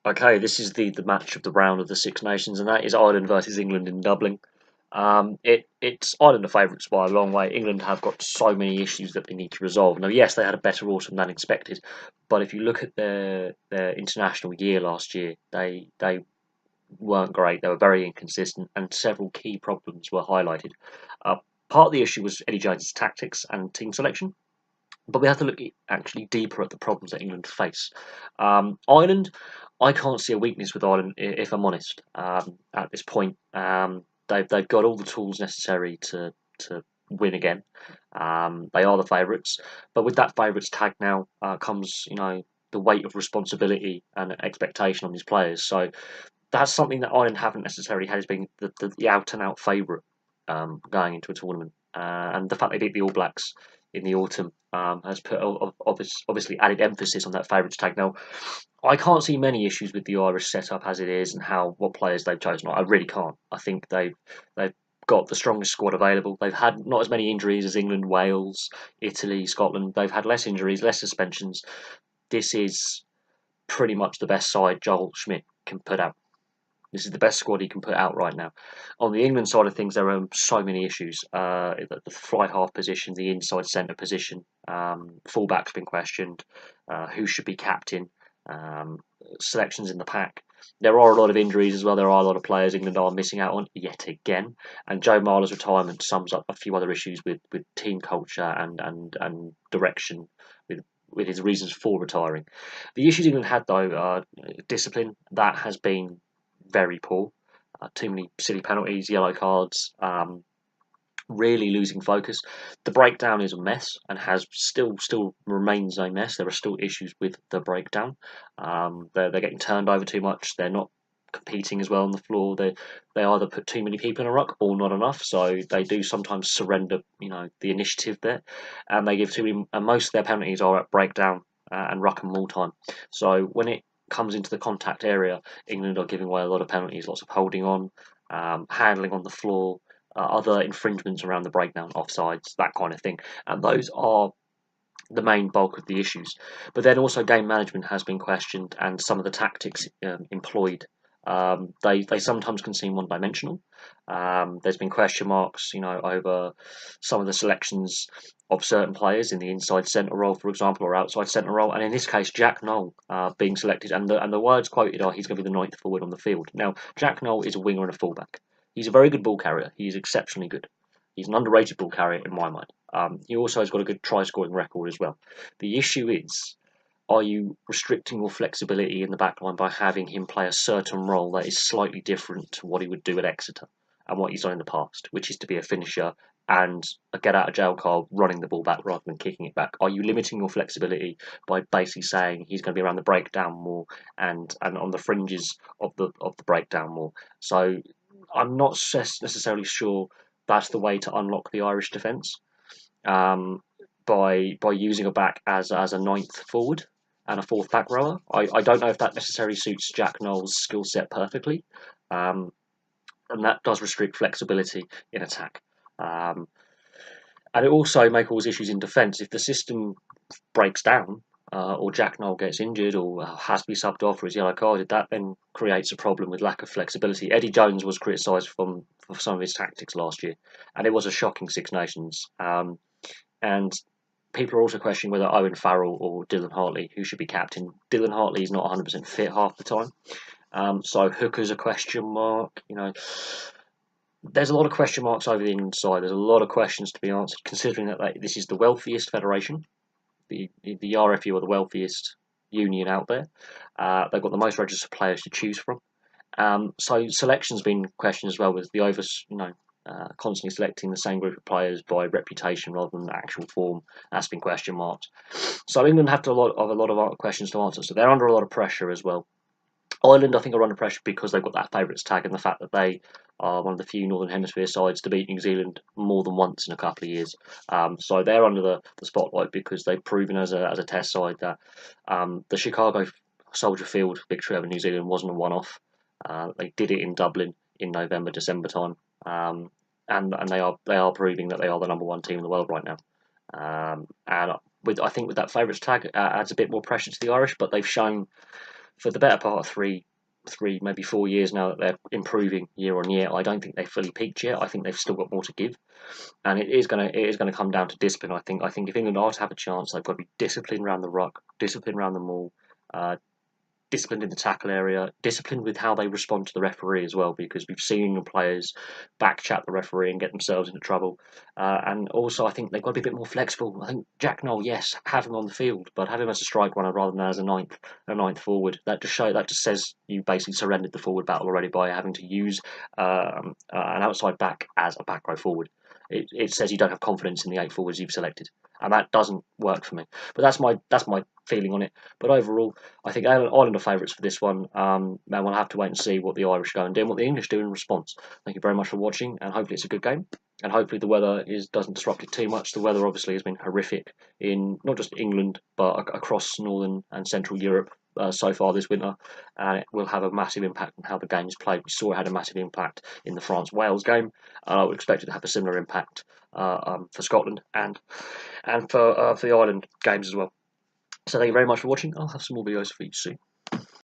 Okay, this is the match of the round of the Six Nations, and that is Ireland versus England in Dublin. It's Ireland are favourites by a long way. England have got so many issues that they need to resolve. Now, yes, they had a better autumn than expected, but if you look at their international year last year, they weren't great. They were very inconsistent, and several key problems were highlighted. Uh, Part of the issue was Eddie Jones's tactics and team selection. But we have to look actually deeper at the problems that England face. Ireland, I can't see a weakness with Ireland if I'm honest. At this point, they've got all the tools necessary to win again. They are the favourites, but with that favourites tag now comes the weight of responsibility and expectation on these players. So that's something that Ireland haven't necessarily had as being the out and out favourite going into a tournament. And the fact they beat the All Blacks in the autumn has put obviously added emphasis on that favourites tag. Now, I can't see many issues with the Irish setup as it is and what players they've chosen. I really can't. I think they've got the strongest squad available. They've had not as many injuries as England, Wales, Italy, Scotland. They've had less injuries, less suspensions. This is pretty much the best side Joel Schmidt can put out. This is the best squad he can put out right now. On the England side of things, there are so many issues. The fly half position, the inside centre position, fullback's been questioned. Who should be captain? Um, Selections in the pack. There are a lot of injuries as well. There are a lot of players England are missing out on yet again. And Joe Marler's retirement sums up a few other issues with team culture and direction with his reasons for retiring. The issues England had though are discipline. That has been very poor. Too many silly penalties, yellow cards, really losing focus. The breakdown is a mess and has still remains a mess. There are still issues with the breakdown. They're getting turned over too much. They're not competing as well on the floor. They either put too many people in a ruck or not enough. So they do sometimes surrender, the initiative there, and they give too many. And most of their penalties are at breakdown and ruck and maul time. So when it comes into the contact area, England are giving away a lot of penalties, lots of holding on, handling on the floor, other infringements around the breakdown, offsides, that kind of thing. And those are the main bulk of the issues. But then also game management has been questioned, and some of the tactics employed. They sometimes can seem one-dimensional. There's been question marks, over some of the selections of certain players in the inside centre role, for example, or outside centre role. And in this case, Jack Nowell being selected, and the words quoted are he's going to be the ninth forward on the field. Now, Jack Nowell is a winger and a fullback. He's a very good ball carrier. He's exceptionally good. He's an underrated ball carrier in my mind. He also has got a good try scoring record as well. The issue is, are you restricting your flexibility in the back line by having him play a certain role that is slightly different to what he would do at Exeter and what he's done in the past, which is to be a finisher and a get out of jail card running the ball back rather than kicking it back? Are you limiting your flexibility by basically saying he's going to be around the breakdown more and on the fringes of the breakdown more? So I'm not necessarily sure that's the way to unlock the Irish defence um, by using a back as a ninth forward and a fourth back rower. I don't know if that necessarily suits Jack Nowell's skill set perfectly, um, and that does restrict flexibility in attack. Um, and it also may cause issues in defence if the system breaks down. Or Jack Nowell gets injured or has to be subbed off or is yellow carded, that then creates a problem with lack of flexibility. Eddie Jones was criticised for some of his tactics last year, and it was a shocking Six Nations. And people are also questioning whether Owen Farrell or Dylan Hartley, who should be captain. Dylan Hartley is not 100% fit half the time. So Hooker's a question mark. There's a lot of question marks over the England side. There's a lot of questions to be answered, considering that this is the wealthiest federation. The RFU are the wealthiest union out there. They've got the most registered players to choose from. So selection's been questioned as well with the constantly selecting the same group of players by reputation rather than actual form. That's been question marked. So England have a lot of questions to answer. So they're under a lot of pressure as well. Ireland, I think, are under pressure because they've got that favourites tag and the fact that they are one of the few Northern Hemisphere sides to beat New Zealand more than once in a couple of years. So they're under the spotlight because they've proven as a test side that the Chicago Soldier Field victory over New Zealand wasn't a one-off. They did it in Dublin in November, December time, and they are proving that they are the number one team in the world right now. And I think with that favourites tag adds a bit more pressure to the Irish, but they've shown for the better part of three, maybe 4 years now that they're improving year on year. I don't think they've fully peaked yet. I think they've still got more to give, and it is gonna come down to discipline. I think if England are to have a chance, they've got to be disciplined around the ruck, disciplined around the maul, uh, disciplined in the tackle area, disciplined with how they respond to the referee as well, because we've seen players backchat the referee and get themselves into trouble. And also, I think they've got to be a bit more flexible. I think Jack Nowell, yes, have him on the field, but have him as a strike runner rather than as a ninth forward. That just says you basically surrendered the forward battle already by having to use an outside back as a back row forward. It says you don't have confidence in the 8 forwards you've selected, and that doesn't work for me. But that's my feeling on it. But overall, I think Ireland are favourites for this one, and we'll have to wait and see what the Irish go and do and what the English do in response. Thank you very much for watching, and hopefully it's a good game. And hopefully the weather doesn't disrupt it too much. The weather obviously has been horrific in not just England, but across Northern and Central Europe so far this winter, and it will have a massive impact on how the game is played. We saw it had a massive impact in the France-Wales game, and I would expect it to have a similar impact for Scotland and for the Ireland games as well. So thank you very much for watching. I'll have some more videos for you soon.